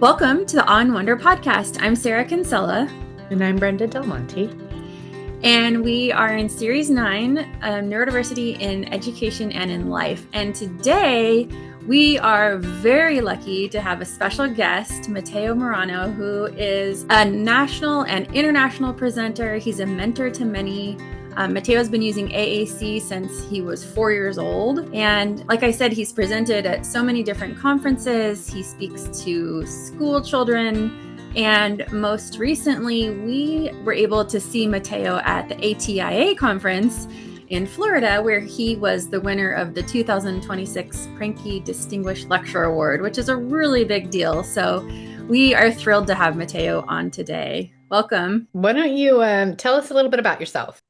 Welcome to the On Wonder podcast. I'm Sarah Kinsella. And I'm Brenda Del Monte. And we are in Series 9, Neurodiversity in Education and in Life. And today we are very lucky to have a special guest, Mateo Moreno, who is a national and international presenter. He's a mentor to many. Mateo's been using AAC since he was 4 years old. And like I said, he's presented at so many different conferences. He speaks to school children. And most recently, we were able to see Mateo at the ATIA conference in Florida, where he was the winner of the 2026 Pranky Distinguished Lecturer Award, which is a really big deal. So we are thrilled to have Mateo on today. Welcome. Why don't you tell us a little bit about yourself?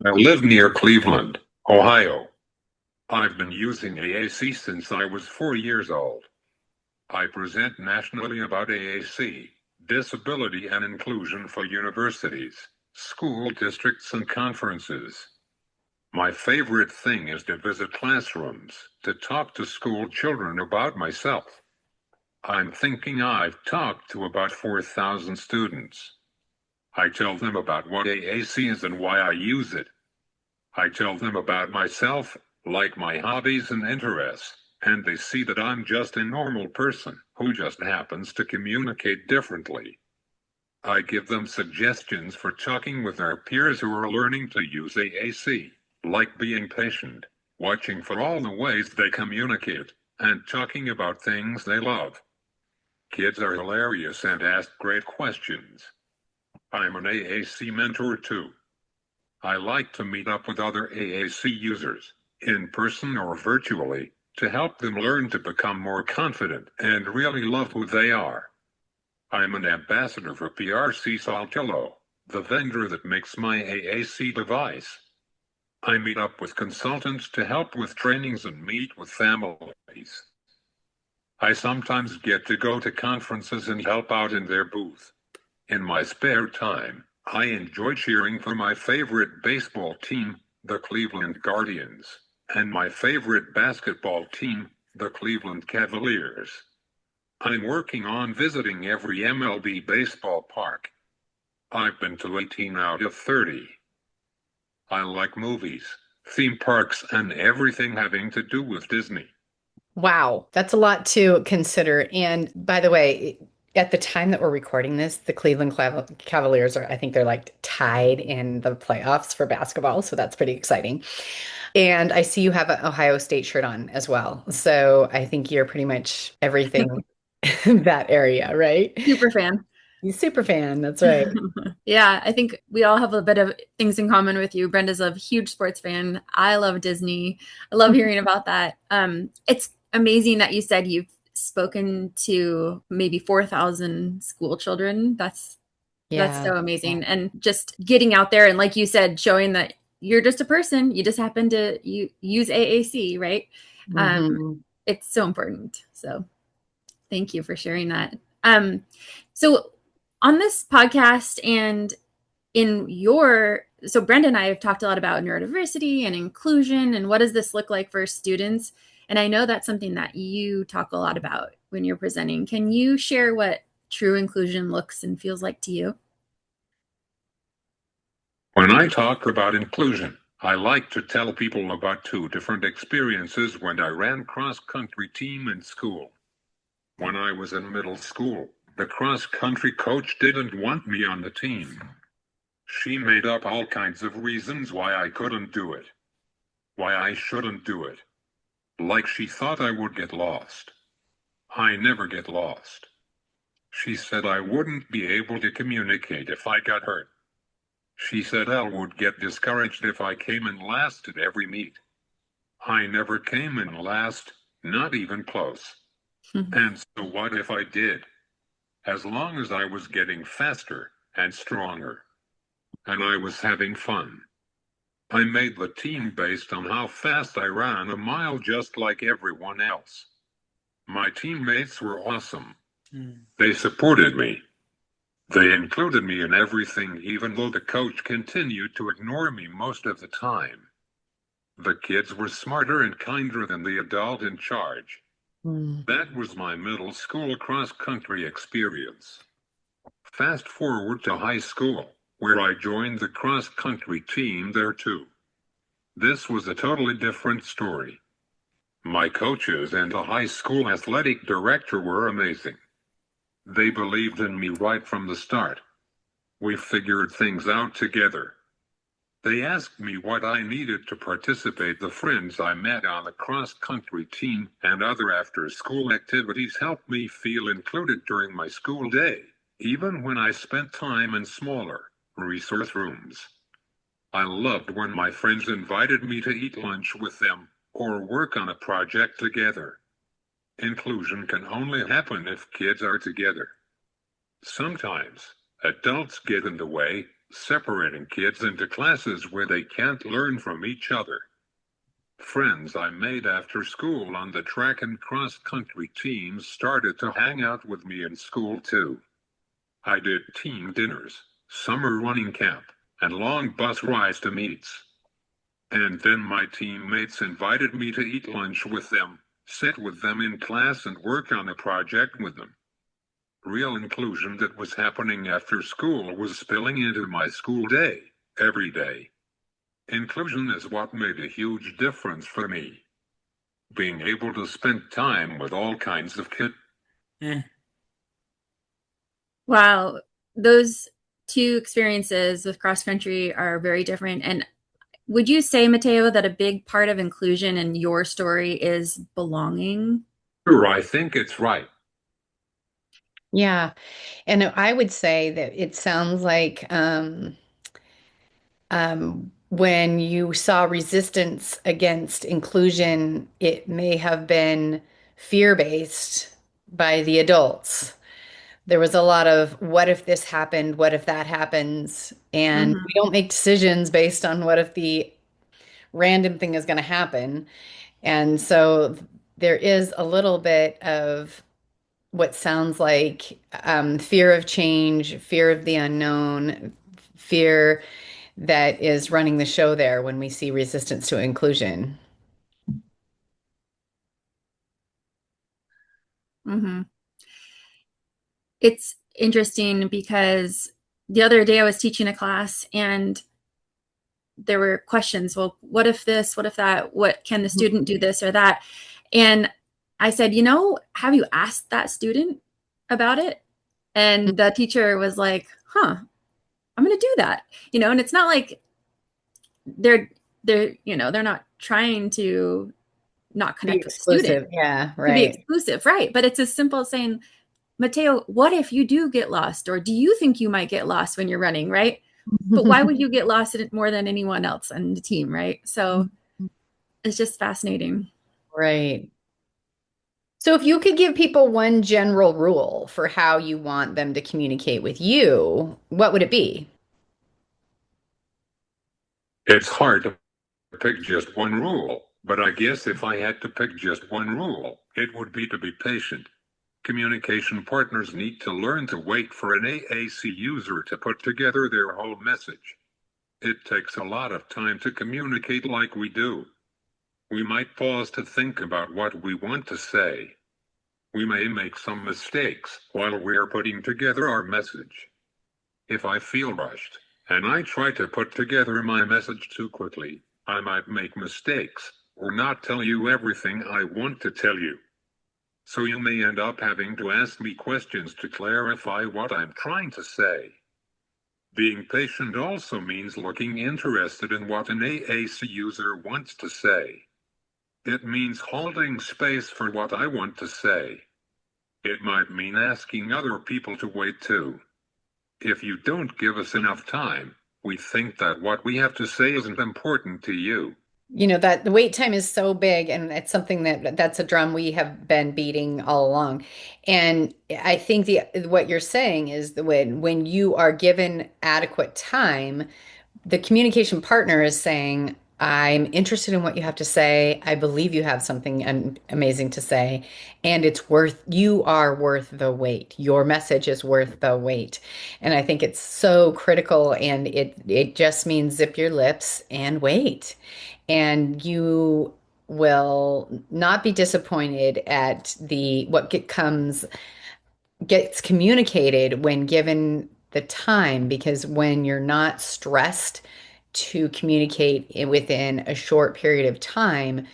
I live near Cleveland, Ohio. I've been using AAC since I was 4 years old. I present nationally about AAC, disability and inclusion for universities, school districts, and conferences. My favorite thing is to visit classrooms, to talk to school children about myself. I'm thinking I've talked to about 4,000 students. I tell them about what AAC is and why I use it. I tell them about myself, like my hobbies and interests, and they see that I'm just a normal person who just happens to communicate differently. I give them suggestions for talking with our peers who are learning to use AAC, like being patient, watching for all the ways they communicate, and talking about things they love. Kids are hilarious and ask great questions. I'm an AAC mentor too. I like to meet up with other AAC users, in person or virtually, to help them learn to become more confident and really love who they are. I'm an ambassador for PRC Saltillo, the vendor that makes my AAC device. I meet up with consultants to help with trainings and meet with families. I sometimes get to go to conferences and help out in their booth. In my spare time, I enjoy cheering for my favorite baseball team, the Cleveland Guardians, and my favorite basketball team, the Cleveland Cavaliers. I'm working on visiting every MLB baseball park. I've been to 18 out of 30. I like movies, theme parks, and everything having to do with Disney. Wow, that's a lot to consider. And by the way, at the time that we're recording this, the Cleveland Cavaliers I think they're like tied in the playoffs for basketball. So that's pretty exciting. And I see you have an Ohio State shirt on as well. So I think you're pretty much everything in that area, right? Super fan. You super fan. That's right. Yeah, I think we all have a bit of things in common with you. Brenda's a huge sports fan. I love Disney. I love hearing about that. It's amazing that you said you've spoken to maybe 4,000 school children. That's so amazing. Yeah. And just getting out there and, like you said, showing that you're just a person. You just happen to use AAC, right? Mm-hmm. It's so important. So thank you for sharing that. So on this podcast and so Brenda and I have talked a lot about neurodiversity and inclusion and what does this look like for students? And I know that's something that you talk a lot about when you're presenting. Can you share what true inclusion looks and feels like to you? When I talk about inclusion, I like to tell people about two different experiences when I ran cross-country team in school. When I was in middle school, the cross-country coach didn't want me on the team. She made up all kinds of reasons why I couldn't do it, why I shouldn't do it. Like she thought I would get lost. I never get lost. She said I wouldn't be able to communicate if I got hurt. She said I would get discouraged if I came in last at every meet. I never came in last, not even close. And so what if I did? As long as I was getting faster and stronger, and I was having fun. I made the team based on how fast I ran a mile, just like everyone else. My teammates were awesome. They supported me. They included me in everything, even though the coach continued to ignore me most of the time. The kids were smarter and kinder than the adult in charge. Mm. That was my middle school cross-country experience. Fast forward to high school, where I joined the cross-country team there too. This was a totally different story. My coaches and the high school athletic director were amazing. They believed in me right from the start. We figured things out together. They asked me what I needed to participate. The friends I met on the cross-country team and other after-school activities helped me feel included during my school day, even when I spent time in smaller resource rooms. I loved when my friends invited me to eat lunch with them or work on a project together. Inclusion can only happen if kids are together. Sometimes, adults get in the way, separating kids into classes where they can't learn from each other. Friends I made after school on the track and cross-country teams started to hang out with me in school too. I did team dinners, summer running camp, and long bus rides to meets. And then my teammates invited me to eat lunch with them, sit with them in class and work on a project with them. Real inclusion that was happening after school was spilling into my school day, every day. Inclusion is what made a huge difference for me. Being able to spend time with all kinds of kids. Wow, those two experiences with cross country are very different. And would you say, Mateo, that a big part of inclusion in your story is belonging? Sure, I think it's right. Yeah. And I would say that it sounds like when you saw resistance against inclusion, it may have been fear-based by the adults. There was a lot of what if this happened? What if that happens? And Mm-hmm. we don't make decisions based on what if the random thing is going to happen. And so there is a little bit of what sounds like fear of change, fear of the unknown, fear that is running the show there when we see resistance to inclusion. Mm-hmm. It's interesting because the other day I was teaching a class and there were questions. Well, what if this? What if that? What can the student do this or that? And I said, have you asked that student about it? And the teacher was like, huh, I'm going to do that. And it's not like they're they're not trying to not Be connect with the student exclusive. Yeah, to be right. exclusive, right? But it's as simple as saying, Mateo, what if you do get lost? Or do you think you might get lost when you're running, right? But why would you get lost in it more than anyone else on the team, right? So it's just fascinating. Right. So if you could give people one general rule for how you want them to communicate with you, what would it be? It's hard to pick just one rule, but I guess if I had to pick just one rule, it would be to be patient. Communication partners need to learn to wait for an AAC user to put together their whole message. It takes a lot of time to communicate like we do. We might pause to think about what we want to say. We may make some mistakes while we're putting together our message. If I feel rushed, and I try to put together my message too quickly, I might make mistakes or not tell you everything I want to tell you. So you may end up having to ask me questions to clarify what I'm trying to say. Being patient also means looking interested in what an AAC user wants to say. It means holding space for what I want to say. It might mean asking other people to wait too. If you don't give us enough time, we think that what we have to say isn't important to you. That the wait time is so big, and it's something that's a drum we have been beating all along. And I think the what you're saying is the when you are given adequate time, the communication partner is saying, I'm interested in what you have to say. I believe you have something amazing to say, and you are worth the wait. Your message is worth the wait. And I think it's so critical, and it just means zip your lips and wait. And you will not be disappointed at the gets communicated when given the time, because when you're not stressed to communicate within a short period of time,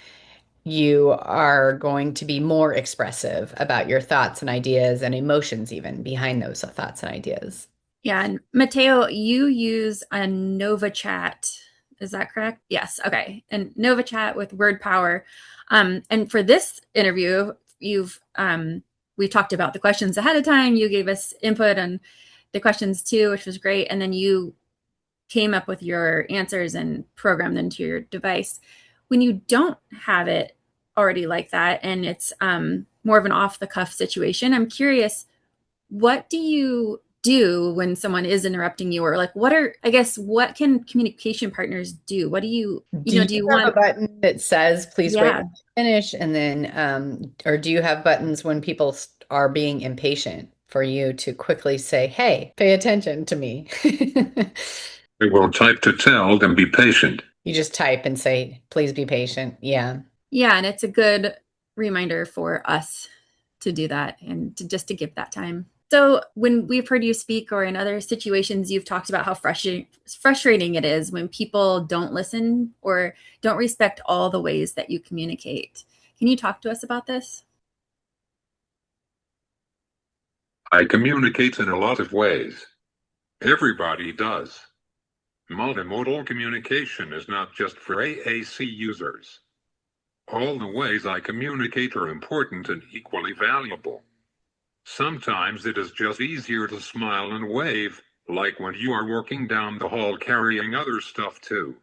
you are going to be more expressive about your thoughts and ideas and emotions even behind those thoughts and ideas. Yeah, and Mateo, you use a NovaChat. Is that correct? Yes. Okay. And NovaChat with word power. And for this interview, we talked about the questions ahead of time. You gave us input on the questions too, which was great. And then you came up with your answers and programmed into your device. When you don't have it already like that, and it's more of an off the cuff situation, I'm curious, what do you do when someone is interrupting you, or like what can communication partners do? What do you Do you do you have a want? button that says, please wait Yeah. until I finish? And then, or do you have buttons when people are being impatient for you to quickly say, hey, pay attention to me? I will type to tell them be patient. You just type and say, please be patient. Yeah. Yeah, and it's a good reminder for us to do that and to just to give that time. So when we've heard you speak, or in other situations, you've talked about how frustrating it is when people don't listen or don't respect all the ways that you communicate. Can you talk to us about this? I communicate in a lot of ways. Everybody does. Multimodal communication is not just for AAC users. All the ways I communicate are important and equally valuable. Sometimes it is just easier to smile and wave, like when you are walking down the hall carrying other stuff too.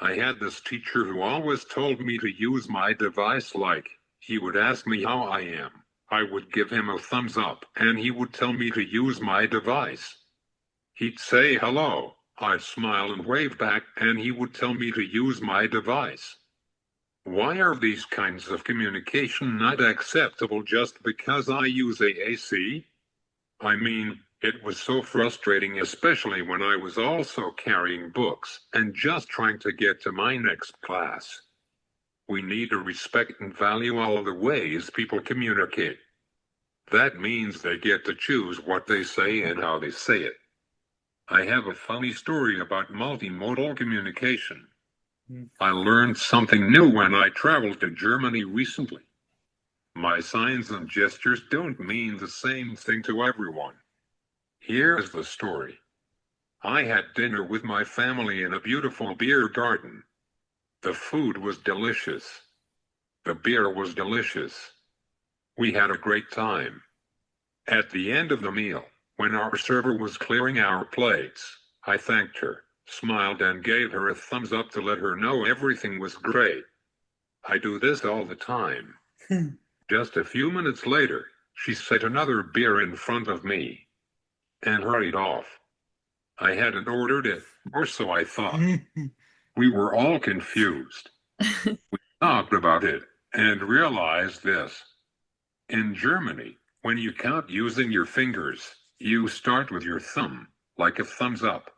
I had this teacher who always told me to use my device like, he would ask me how I am. I would give him a thumbs up, and he would tell me to use my device. He'd say hello, I'd smile and wave back, and he would tell me to use my device. Why are these kinds of communication not acceptable just because I use AAC? I mean, it was so frustrating, especially when I was also carrying books and just trying to get to my next class. We need to respect and value all the ways people communicate. That means they get to choose what they say and how they say it. I have a funny story about multimodal communication. I learned something new when I traveled to Germany recently. My signs and gestures don't mean the same thing to everyone. Here is the story. I had dinner with my family in a beautiful beer garden. The food was delicious. The beer was delicious. We had a great time. At the end of the meal, when our server was clearing our plates, I thanked her, smiled, and gave her a thumbs up to let her know everything was great. I do this all the time. Just a few minutes later, she set another beer in front of me and hurried off. I hadn't ordered it, or so I thought. We were all confused. We talked about it and realized this. In Germany, when you count using your fingers, you start with your thumb, like a thumbs up.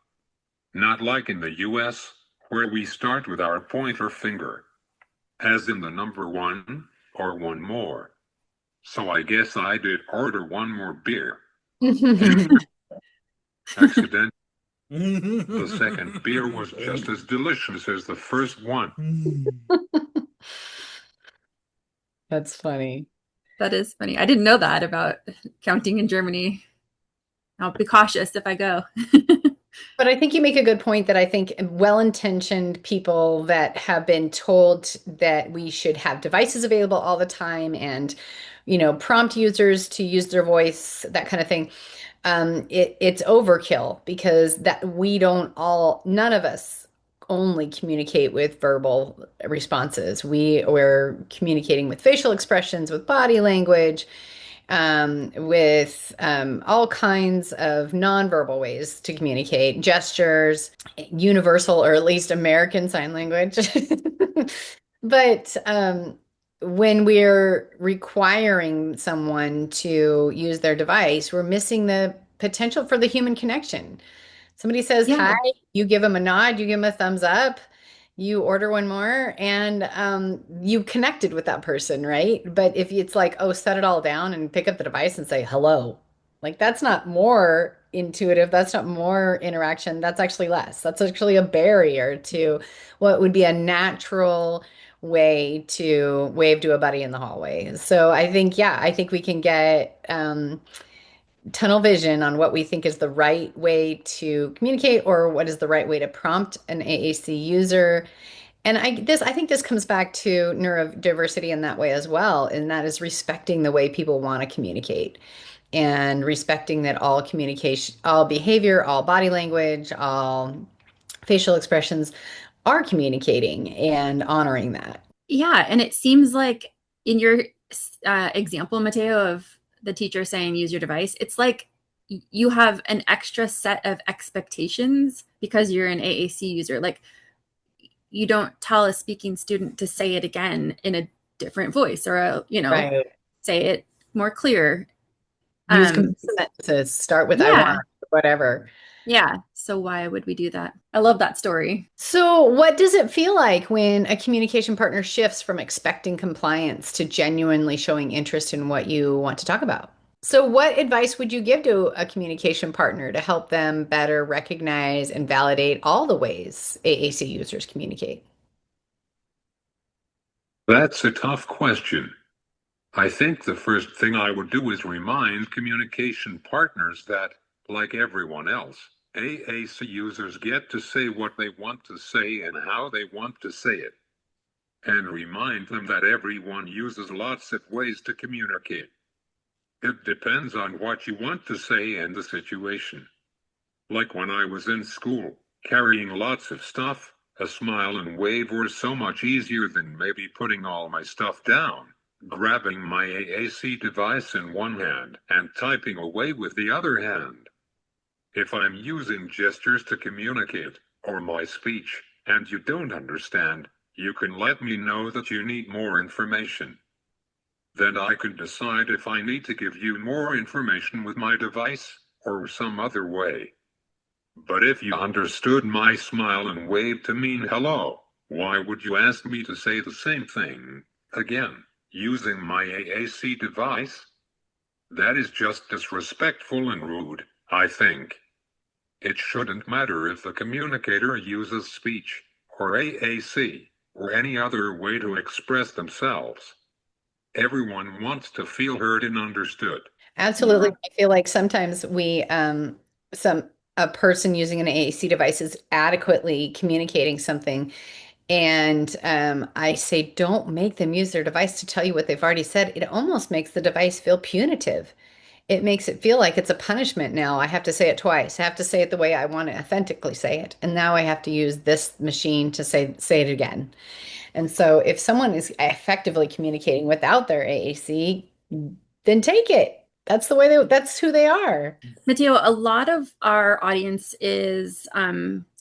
Not like in the US, where we start with our pointer finger, as in the number 1 or one more. So I guess I did order one more beer. Accident. The second beer was just as delicious as the first one. That's funny. That is funny. I didn't know that about counting in Germany. I'll be cautious if I go. But I think you make a good point that I think well-intentioned people that have been told that we should have devices available all the time and, prompt users to use their voice, that kind of thing. It's overkill because none of us only communicate with verbal responses. We're communicating with facial expressions, with body language, with all kinds of nonverbal ways to communicate, gestures, universal or at least American Sign Language. But when we're requiring someone to use their device, we're missing the potential for the human connection. Somebody says hi, Yeah. you give them a nod, you give them a thumbs up, you order one more and you connected with that person, right? But if it's like, oh, set it all down and pick up the device and say hello, like that's not more intuitive, that's not more interaction, that's actually less. That's actually a barrier to what would be a natural way to wave to a buddy in the hallway. So I think, yeah, I think we can get tunnel vision on what we think is the right way to communicate or what is the right way to prompt an AAC user. And I think this comes back to neurodiversity in that way as well, and that is respecting the way people want to communicate and respecting that all communication, all behavior, all body language, all facial expressions are communicating and honoring that. Yeah, and it seems like in your example, Mateo, of the teacher saying use your device, it's like you have an extra set of expectations because you're an AAC user. Like you don't tell a speaking student to say it again in a different voice or Right. say it more clear. Use complete sentences, start with I Yeah, want, whatever. yeah. So why would we do that? I love that story. So, what does it feel like when a communication partner shifts from expecting compliance to genuinely showing interest in what you want to talk about? So, what advice would you give to a communication partner to help them better recognize and validate all the ways AAC users communicate? That's a tough question. I think the first thing I would do is remind communication partners that, like everyone else, AAC users get to say what they want to say and how they want to say it. And remind them that everyone uses lots of ways to communicate. It depends on what you want to say and the situation. Like when I was in school, carrying lots of stuff, a smile and wave were so much easier than maybe putting all my stuff down, grabbing my AAC device in one hand and typing away with the other hand. If I'm using gestures to communicate, or my speech, and you don't understand, you can let me know that you need more information. Then I can decide if I need to give you more information with my device, or some other way. But if you understood my smile and wave to mean hello, why would you ask me to say the same thing again, using my AAC device? That is just disrespectful and rude, I think. It shouldn't matter if the communicator uses speech, or AAC, or any other way to express themselves. Everyone wants to feel heard and understood. Absolutely. I feel like sometimes some a person using an AAC device is adequately communicating something. And I say, don't make them use their device to tell you what they've already said. It almost makes the device feel punitive. It makes it feel like it's a punishment now. I have to say it twice. I have to say it the way I want to authentically say it. And now I have to use this machine to say it again. And so if someone is effectively communicating without their AAC, then take it. That's who they are. Mateo, a lot of our audience is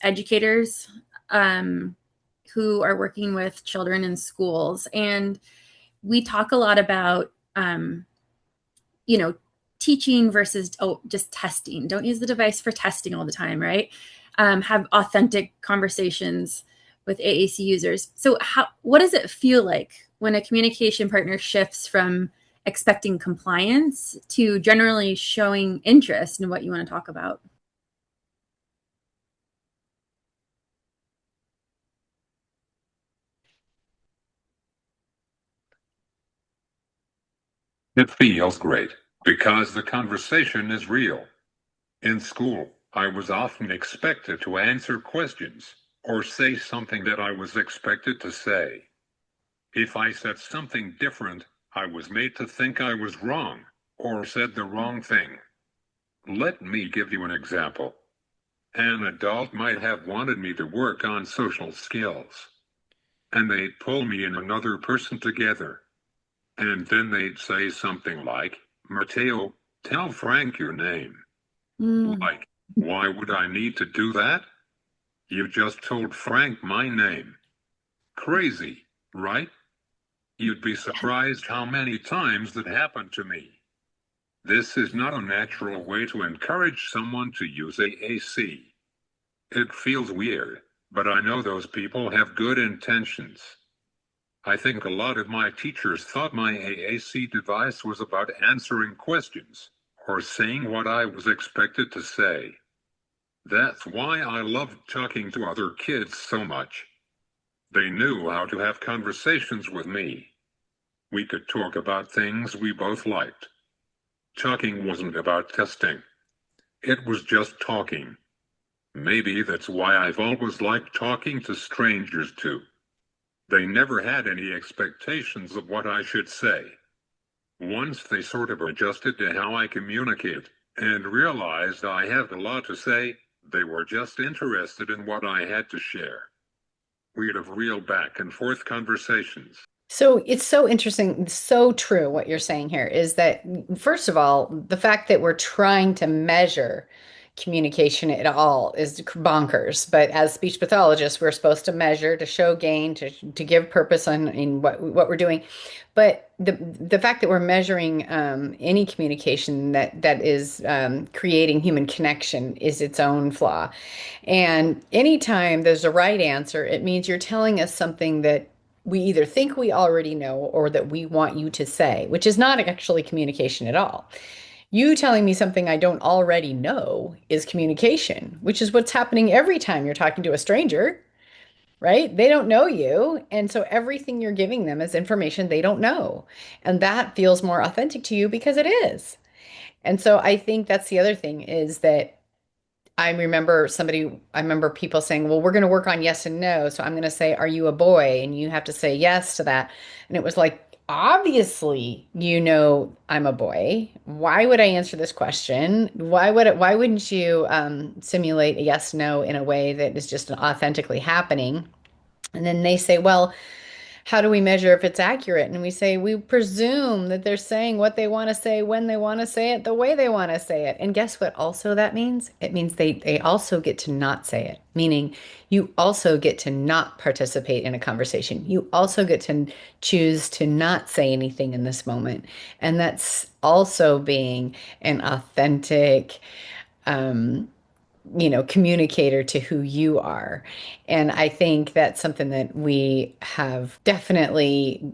educators who are working with children in schools. And we talk a lot about, teaching versus just testing. Don't use the device for testing all the time, right? Have authentic conversations with AAC users. So what does it feel like when a communication partner shifts from expecting compliance to generally showing interest in what you want to talk about? It feels great, because the conversation is real. In school, I was often expected to answer questions, or say something that I was expected to say. If I said something different, I was made to think I was wrong, or said the wrong thing. Let me give you an example. An adult might have wanted me to work on social skills, and they'd pull me and another person together. And then they'd say something like, Mateo, tell Frank your name. Like, why would I need to do that? You just told Frank my name. Crazy, right? You'd be surprised how many times that happened to me. This is not a natural way to encourage someone to use AAC. It feels weird, but I know those people have good intentions. I think a lot of my teachers thought my AAC device was about answering questions or saying what I was expected to say. That's why I loved talking to other kids so much. They knew how to have conversations with me. We could talk about things we both liked. Talking wasn't about testing. It was just talking. Maybe that's why I've always liked talking to strangers too. They never had any expectations of what I should say. Once they sort of adjusted to how I communicate and realized I have a lot to say, they were just interested in what I had to share. We'd have real back and forth conversations. So it's so interesting, so true what you're saying here is that, first of all, the fact that we're trying to measure communication at all is bonkers. But as speech pathologists, we're supposed to measure, to show gain, to give purpose in what we're doing. But the fact that we're measuring any communication that is creating human connection is its own flaw. And anytime there's a right answer, it means you're telling us something that we either think we already know or that we want you to say, which is not actually communication at all. You telling me something I don't already know is communication, which is what's happening every time you're talking to a stranger, right? They don't know you. And so everything you're giving them is information they don't know. And that feels more authentic to you because it is. And so I think that's the other thing is that I remember people saying, well, we're going to work on yes and no. So I'm going to say, are you a boy? And you have to say yes to that. And it was like, obviously, you know, I'm a boy. Why would I answer this question? Why wouldn't you simulate a yes, no in a way that is just authentically happening? And then they say, well, how do we measure if it's accurate? And we say, we presume that they're saying what they want to say, when they want to say it, the way they want to say it. And guess what also that means? It means they also get to not say it, meaning you also get to not participate in a conversation. You also get to choose to not say anything in this moment. And that's also being an authentic, um, communicator to who you are. And I think that's something that we have definitely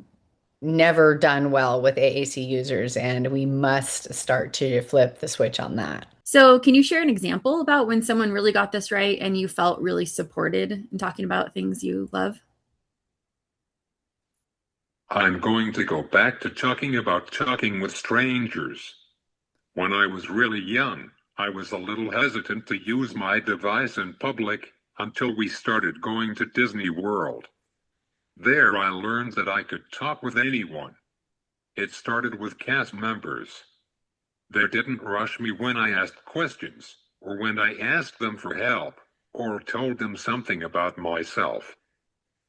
never done well with AAC users, and we must start to flip the switch on that. So, can you share an example about when someone really got this right and you felt really supported in talking about things you love? I'm going to go back to talking about talking with strangers. When I was really young, I was a little hesitant to use my device in public until we started going to Disney World. There I learned that I could talk with anyone. It started with cast members. They didn't rush me when I asked questions, or when I asked them for help, or told them something about myself.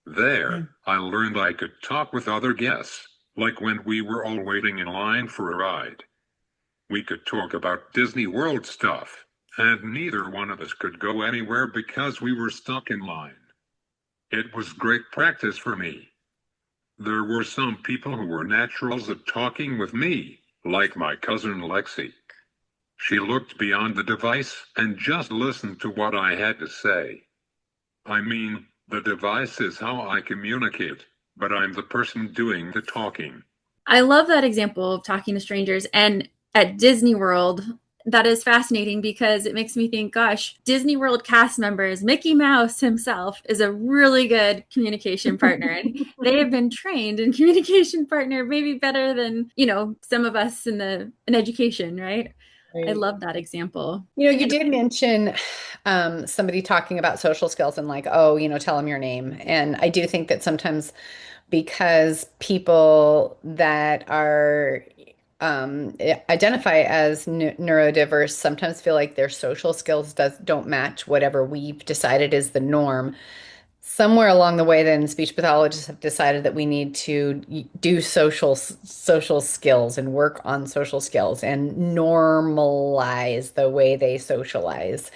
There, I learned I could talk with other guests, like when we were all waiting in line for a ride. We could talk about Disney World stuff, and neither one of us could go anywhere because we were stuck in line. It was great practice for me. There were some people who were naturals at talking with me, like my cousin Lexi. She looked beyond the device and just listened to what I had to say. I mean, the device is how I communicate, but I'm the person doing the talking. I love that example of talking to strangers. And at Disney World, that is fascinating because it makes me think, gosh, Disney World cast members, Mickey Mouse himself is a really good communication partner. And they have been trained in communication partner, maybe better than, some of us in education, right? I Right. love that example. You did mention somebody talking about social skills and like, oh, tell them your name. And I do think that sometimes because people that are identify as neurodiverse sometimes feel like their social skills don't match whatever we've decided is the norm. Somewhere along the way, then speech pathologists have decided that we need to do social skills and work on social skills and normalize the way they socialize.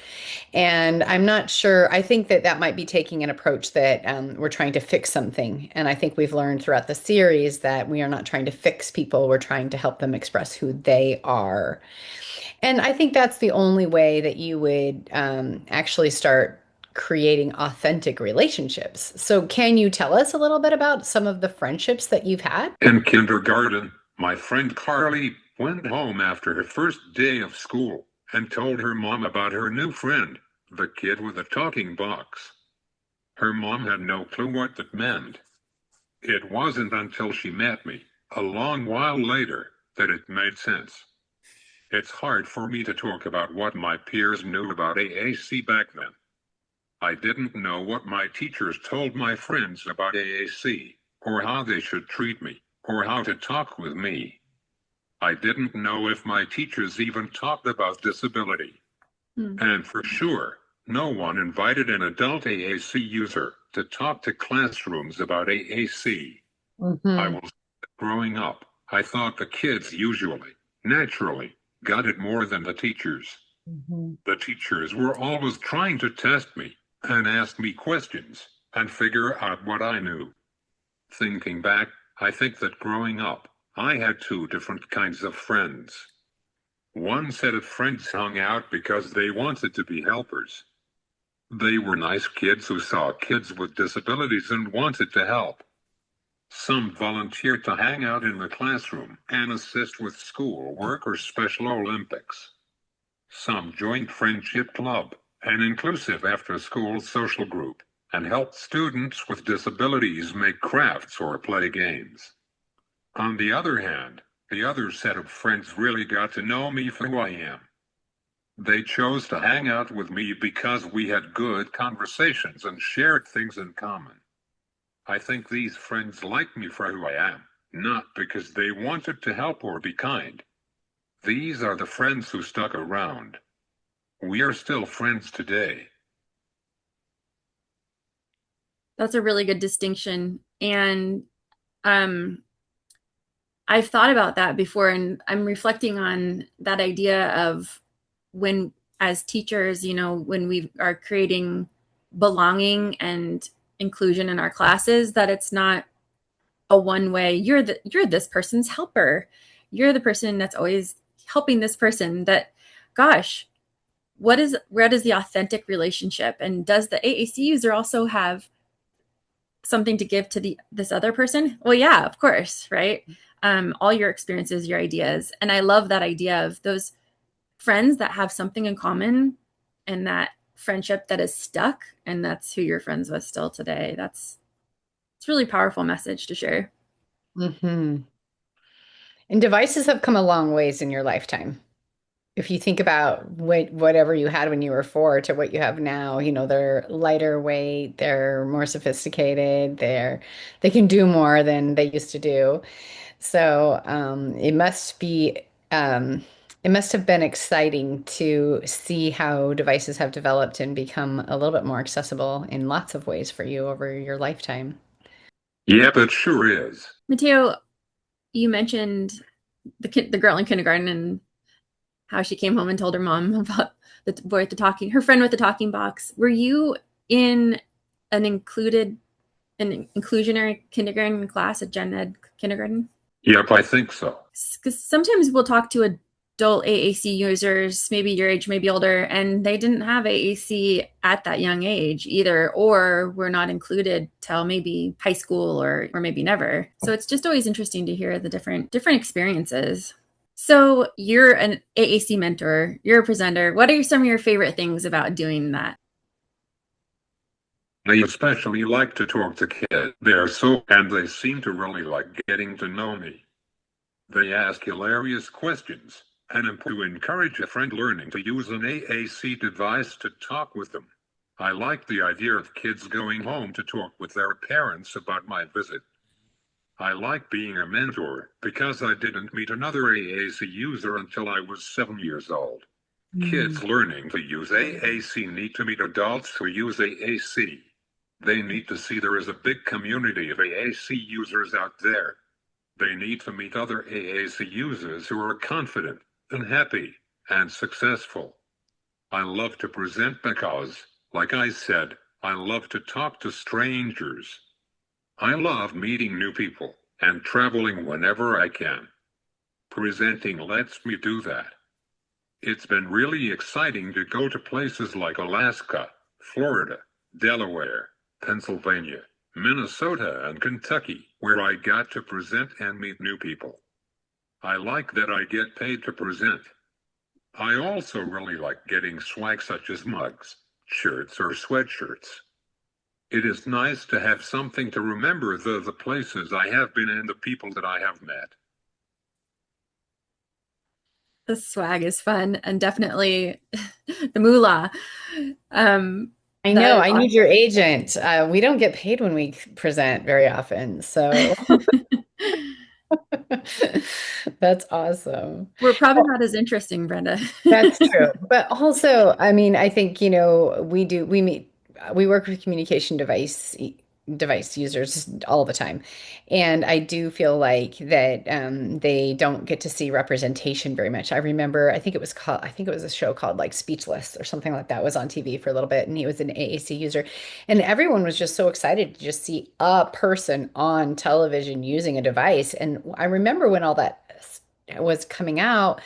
And I'm not sure. I think that that might be taking an approach that we're trying to fix something. And I think we've learned throughout the series that we are not trying to fix people. We're trying to help them express who they are. And I think that's the only way that you would actually start creating authentic relationships. So can you tell us a little bit about some of the friendships that you've had? In kindergarten, my friend Carly went home after her first day of school and told her mom about her new friend, the kid with a talking box. Her mom had no clue what that meant. It wasn't until she met me, a long while later, that it made sense. It's hard for me to talk about what my peers knew about AAC back then. I didn't know what my teachers told my friends about AAC, or how they should treat me, or how to talk with me. I didn't know if my teachers even talked about disability. And for sure, no one invited an adult AAC user to talk to classrooms about AAC. I was growing up, I thought the kids usually, naturally, got it more than the teachers. The teachers were always trying to test me and ask me questions and figure out what I knew. Thinking back, I think that growing up, I had two different kinds of friends. One set of friends hung out because they wanted to be helpers. They were nice kids who saw kids with disabilities and wanted to help. Some volunteered to hang out in the classroom and assist with school work or Special Olympics. Some joined Friendship Club, an inclusive after-school social group, and helped students with disabilities make crafts or play games. On the other hand, the other set of friends really got to know me for who I am. They chose to hang out with me because we had good conversations and shared things in common. I think these friends liked me for who I am, not because they wanted to help or be kind. These are the friends who stuck around. We are still friends today. That's a really good distinction. And I've thought about that before, and I'm reflecting on that idea of when, as teachers, when we are creating belonging and inclusion in our classes, that it's not a one way, you're this person's helper. You're the person that's always helping this person. That, gosh, where is the authentic relationship? And does the AAC user also have something to give to this other person? Well, yeah, of course, right? All your experiences, your ideas. And I love that idea of those friends that have something in common, and that friendship that is stuck, and that's who you're friends with still today. It's a really powerful message to share. And devices have come a long ways in your lifetime. If you think about whatever you had when you were 4 to what you have now, they're lighter weight, they're more sophisticated, they can do more than they used to do. So it must have been exciting to see how devices have developed and become a little bit more accessible in lots of ways for you over your lifetime. Yep, it sure is. Mateo, you mentioned the girl in kindergarten and how she came home and told her mom about the boy with her friend with the talking box. Were you in an inclusionary kindergarten class, a gen ed kindergarten? Yep, I think so. Because sometimes we'll talk to adult AAC users, maybe your age, maybe older, and they didn't have AAC at that young age either, or were not included till maybe high school or maybe never. So it's just always interesting to hear the different experiences. So you're an AAC mentor, you're a presenter. What are some of your favorite things about doing that? I especially like to talk to kids. And they seem to really like getting to know me. They ask hilarious questions, and to encourage a friend learning to use an AAC device to talk with them. I like the idea of kids going home to talk with their parents about my visit. I like being a mentor because I didn't meet another AAC user until I was 7 years old. Kids learning to use AAC need to meet adults who use AAC. They need to see there is a big community of AAC users out there. They need to meet other AAC users who are confident and happy and successful. I love to present because, like I said, I love to talk to strangers. I love meeting new people and traveling whenever I can. Presenting lets me do that. It's been really exciting to go to places like Alaska, Florida, Delaware, Pennsylvania, Minnesota, and Kentucky, where I got to present and meet new people. I like that I get paid to present. I also really like getting swag such as mugs, shirts, or sweatshirts. It is nice to have something to remember the places I have been and the people that I have met. The swag is fun, and definitely the moolah. I know. I need your agent. We don't get paid when we present very often, so that's awesome. We're probably not as interesting, Brenda. That's true. But also, I mean, I think, we work with communication device users all the time. And I do feel like that they don't get to see representation very much. I think it was a show called like Speechless or something like that was on TV for a little bit. And he was an AAC user. And everyone was just so excited to just see a person on television using a device. And I remember when all that was coming out,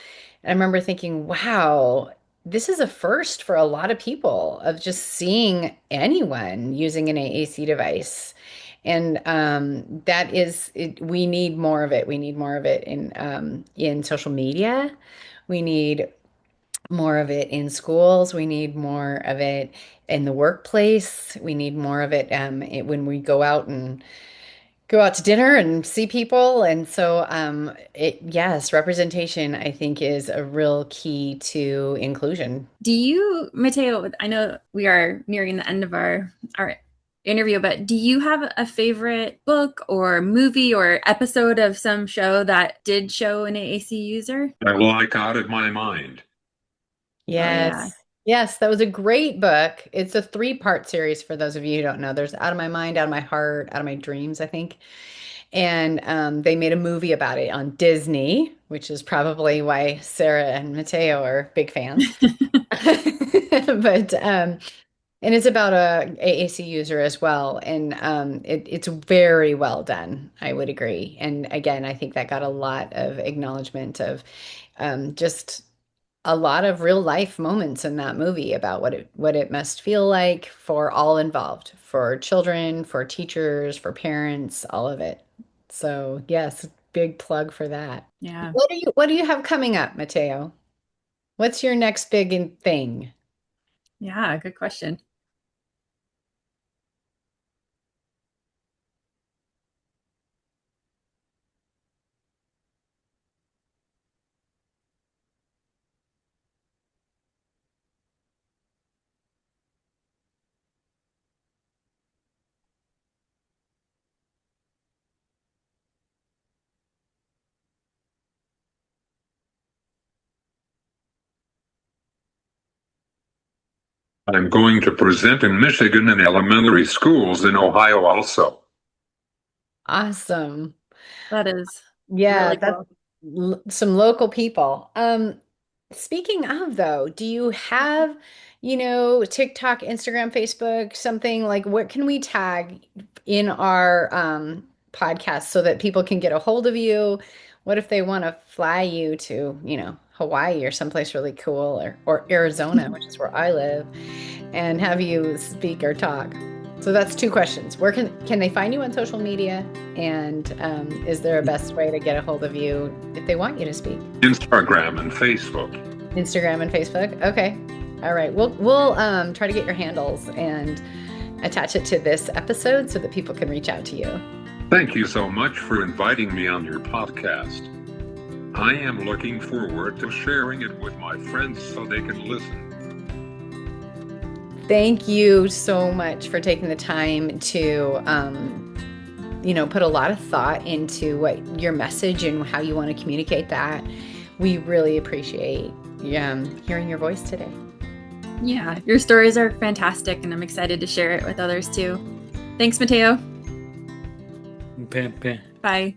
I remember thinking, wow, this is a first for a lot of people of just seeing anyone using an AAC device. And that is it, we need more of it. We need more of it in social media. We need more of it in schools. We need more of it in the workplace. We need more of it, when we go out to dinner and see people. And so, yes, representation, I think, is a real key to inclusion. Do you, Mateo, I know we are nearing the end of our interview, but do you have a favorite book or movie or episode of some show that did show an AAC user? I like Out of My Mind. Yes. Oh, yeah. Yes, that was a great book. It's a three-part series for those of you who don't know. There's Out of My Mind, Out of My Heart, Out of My Dreams, I think. And they made a movie about it on Disney, which is probably why Sarah and Mateo are big fans. But and it's about a AAC user as well, and it's very well done. I would agree. And again, I think that got a lot of acknowledgement of just a lot of real life moments in that movie about what it must feel like for all involved, for children, for teachers, for parents, all of it. So yes, big plug for that. Yeah. What do you have coming up, Mateo? What's your next thing? Yeah, good question. I'm going to present in Michigan in elementary schools in Ohio also. Awesome. That is Yeah, really that's cool. some local people. Speaking of though, do you have, TikTok, Instagram, Facebook, something like what can we tag in our podcast so that people can get a hold of you? What if they want to fly you to, Hawaii or someplace really cool or Arizona, which is where I live, and have you speak or talk? So that's two questions. Where can they find you on social media? And is there a best way to get a hold of you if they want you to speak? Instagram and Facebook. Instagram and Facebook. Okay. All right. We'll try to get your handles and attach it to this episode so that people can reach out to you. Thank you so much for inviting me on your podcast. I am looking forward to sharing it with my friends so they can listen. Thank you so much for taking the time to, put a lot of thought into what your message and how you want to communicate that. We really appreciate hearing your voice today. Yeah, your stories are fantastic, and I'm excited to share it with others too. Thanks, Mateo. Bye.